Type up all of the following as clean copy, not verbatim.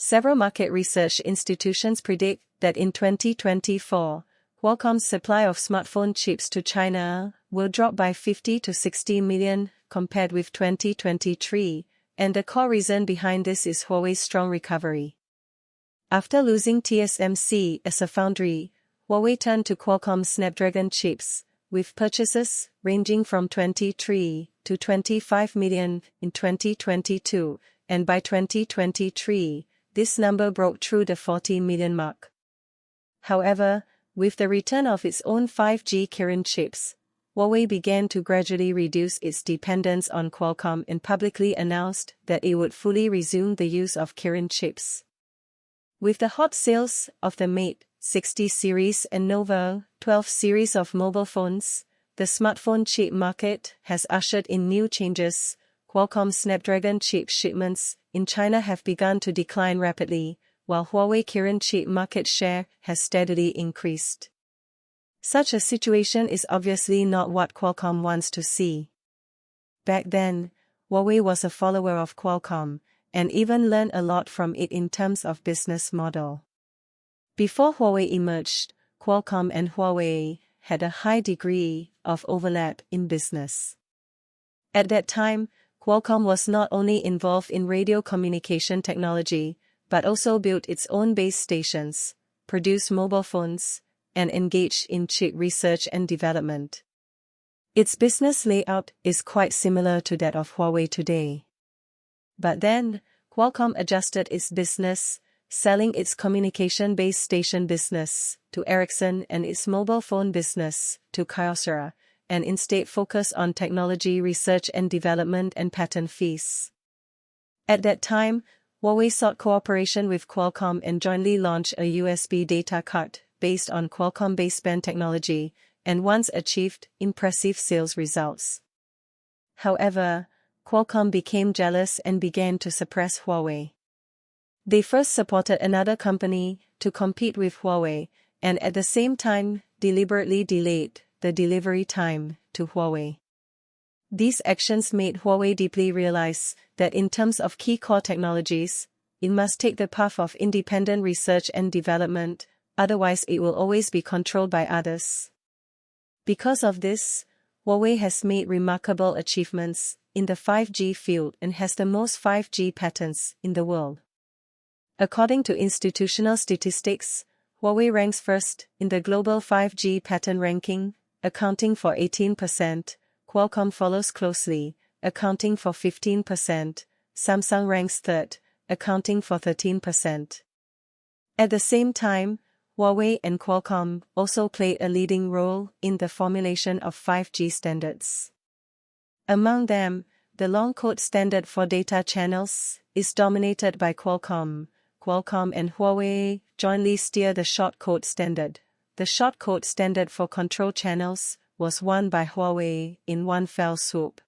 Several market research institutions predict that in 2024, Qualcomm's supply of smartphone chips to China will drop by 50 to 60 million compared with 2023, and the core reason behind this is Huawei's strong recovery. After losing TSMC as a foundry, Huawei turned to Qualcomm Snapdragon chips, with purchases ranging from 23 to 25 million in 2022, and by 2023, this number broke through the 40 million mark. However, with the return of its own 5G Kirin chips, Huawei began to gradually reduce its dependence on Qualcomm and publicly announced that it would fully resume the use of Kirin chips. With the hot sales of the Mate 60 series and Nova 12 series of mobile phones, the smartphone chip market has ushered in new changes. Qualcomm Snapdragon chip shipments in China have begun to decline rapidly, while Huawei Kirin chip market share has steadily increased. Such a situation is obviously not what Qualcomm wants to see. Back then, Huawei was a follower of Qualcomm, and even learned a lot from it in terms of business model. Before Huawei emerged, Qualcomm and Huawei had a high degree of overlap in business. At that time, Qualcomm was not only involved in radio communication technology, but also built its own base stations, produced mobile phones, and engaged in chip research and development. Its business layout is quite similar to that of Huawei today. But then, Qualcomm adjusted its business, selling its communication base station business to Ericsson and its mobile phone business to Kyocera, and instead focused on technology research and development and patent fees. At that time, Huawei sought cooperation with Qualcomm and jointly launched a USB data card based on Qualcomm baseband technology, and once achieved impressive sales results. However, Qualcomm became jealous and began to suppress Huawei. They first supported another company to compete with Huawei, and at the same time deliberately delayed the delivery time to Huawei. These actions made Huawei deeply realize that in terms of key core technologies, it must take the path of independent research and development, otherwise it will always be controlled by others. Because of this, Huawei has made remarkable achievements in the 5G field and has the most 5G patents in the world. According to institutional statistics, Huawei ranks first in the global 5G patent ranking, accounting for 18%, Qualcomm follows closely, accounting for 15%, Samsung ranks third, accounting for 13%. At the same time, Huawei and Qualcomm also played a leading role in the formulation of 5G standards. Among them, the long code standard for data channels is dominated by Qualcomm. Qualcomm and Huawei jointly steer the short code standard. The short code standard for control channels was won by Huawei in one fell swoop.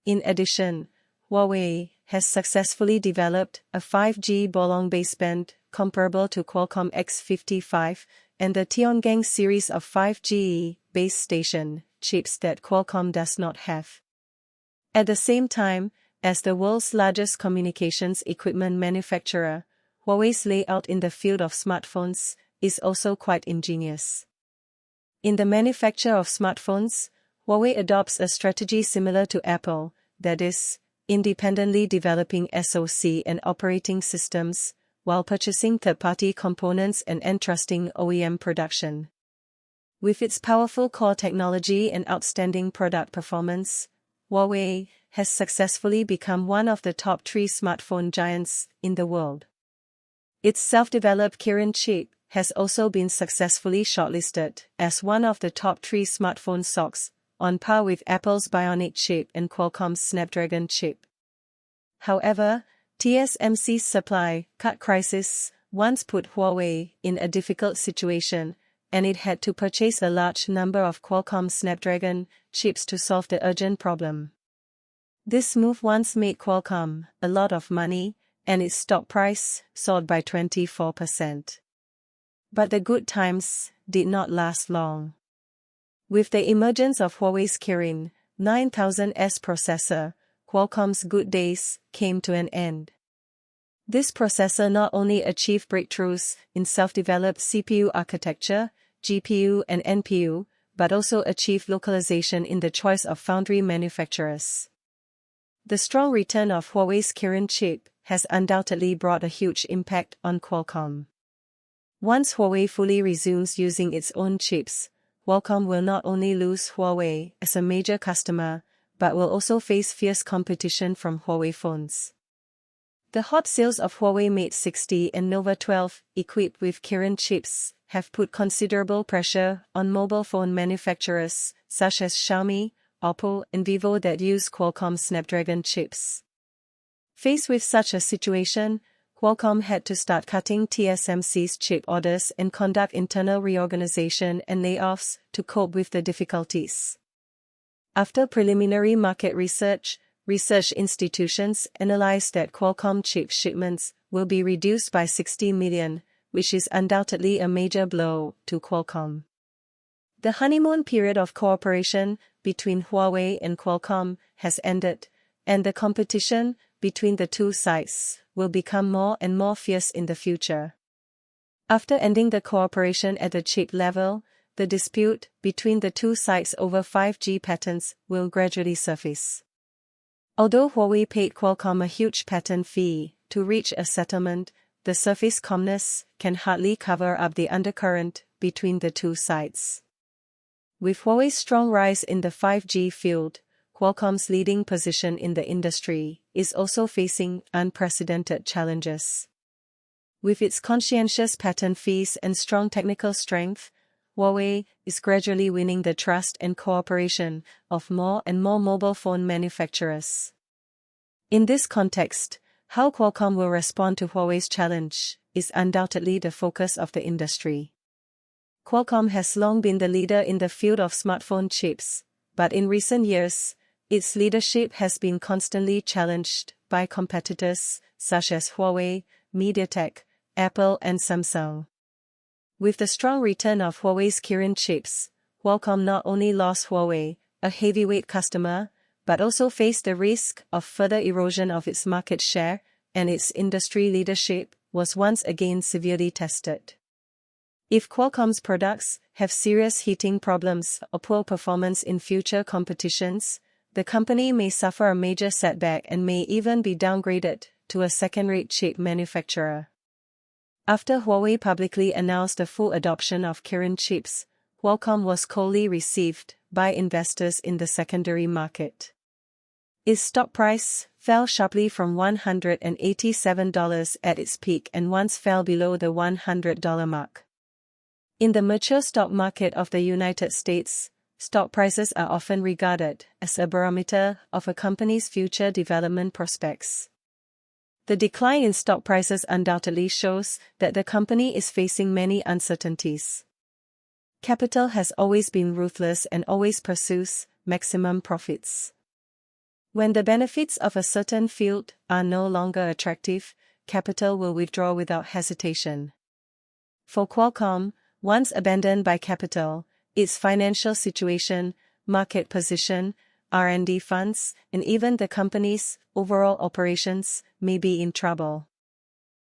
In addition, Huawei has successfully developed a 5G Bolong baseband comparable to Qualcomm X55 and the Tiangang series of 5G base station chips that Qualcomm does not have. At the same time, as the world's largest communications equipment manufacturer, Huawei's layout in the field of smartphones is also quite ingenious. In the manufacture of smartphones, Huawei adopts a strategy similar to Apple, that is, independently developing SoC and operating systems, while purchasing third-party components and entrusting OEM production. With its powerful core technology and outstanding product performance, Huawei has successfully become one of the top 3 smartphone giants in the world. Its self-developed Kirin chip has also been successfully shortlisted as one of the top 3 smartphone SoCs, on par with Apple's Bionic chip and Qualcomm's Snapdragon chip. However, TSMC's supply cut crisis once put Huawei in a difficult situation, and it had to purchase a large number of Qualcomm Snapdragon chips to solve the urgent problem. This move once made Qualcomm a lot of money, and its stock price soared by 24%. But the good times did not last long. With the emergence of Huawei's Kirin 9000S processor, Qualcomm's good days came to an end. This processor not only achieved breakthroughs in self-developed CPU architecture, GPU and NPU, but also achieved localization in the choice of foundry manufacturers. The strong return of Huawei's Kirin chip has undoubtedly brought a huge impact on Qualcomm. Once Huawei fully resumes using its own chips, Qualcomm will not only lose Huawei as a major customer, but will also face fierce competition from Huawei phones. The hot sales of Huawei Mate 60 and Nova 12, equipped with Kirin chips, have put considerable pressure on mobile phone manufacturers, such as Xiaomi, Oppo and Vivo that use Qualcomm Snapdragon chips. Faced with such a situation, Qualcomm had to start cutting TSMC's chip orders and conduct internal reorganization and layoffs to cope with the difficulties. After preliminary market research institutions analyzed that Qualcomm chip shipments will be reduced by 60 million, which is undoubtedly a major blow to Qualcomm. The honeymoon period of cooperation between Huawei and Qualcomm has ended, and the competition between the two sides will become more and more fierce in the future. After ending the cooperation at the chip level, the dispute between the two sides over 5G patents will gradually surface. Although Huawei paid Qualcomm a huge patent fee to reach a settlement, the surface calmness can hardly cover up the undercurrent between the two sides. With Huawei's strong rise in the 5G field, Qualcomm's leading position in the industry is also facing unprecedented challenges. With its conscientious patent fees and strong technical strength, Huawei is gradually winning the trust and cooperation of more and more mobile phone manufacturers. In this context, how Qualcomm will respond to Huawei's challenge is undoubtedly the focus of the industry. Qualcomm has long been the leader in the field of smartphone chips, but in recent years, its leadership has been constantly challenged by competitors such as Huawei, MediaTek, Apple and Samsung. With the strong return of Huawei's Kirin chips, Qualcomm not only lost Huawei, a heavyweight customer, but also faced the risk of further erosion of its market share, and its industry leadership was once again severely tested. If Qualcomm's products have serious heating problems or poor performance in future competitions, the company may suffer a major setback and may even be downgraded to a second-rate chip manufacturer. After Huawei publicly announced the full adoption of Kirin chips, Qualcomm was coldly received by investors in the secondary market. Its stock price fell sharply from $187 at its peak and once fell below the $100 mark. In the mature stock market of the United States, stock prices are often regarded as a barometer of a company's future development prospects. The decline in stock prices undoubtedly shows that the company is facing many uncertainties. Capital has always been ruthless and always pursues maximum profits. When the benefits of a certain field are no longer attractive, capital will withdraw without hesitation. For Qualcomm, once abandoned by capital, its financial situation, market position, R&D funds, and even the company's overall operations may be in trouble.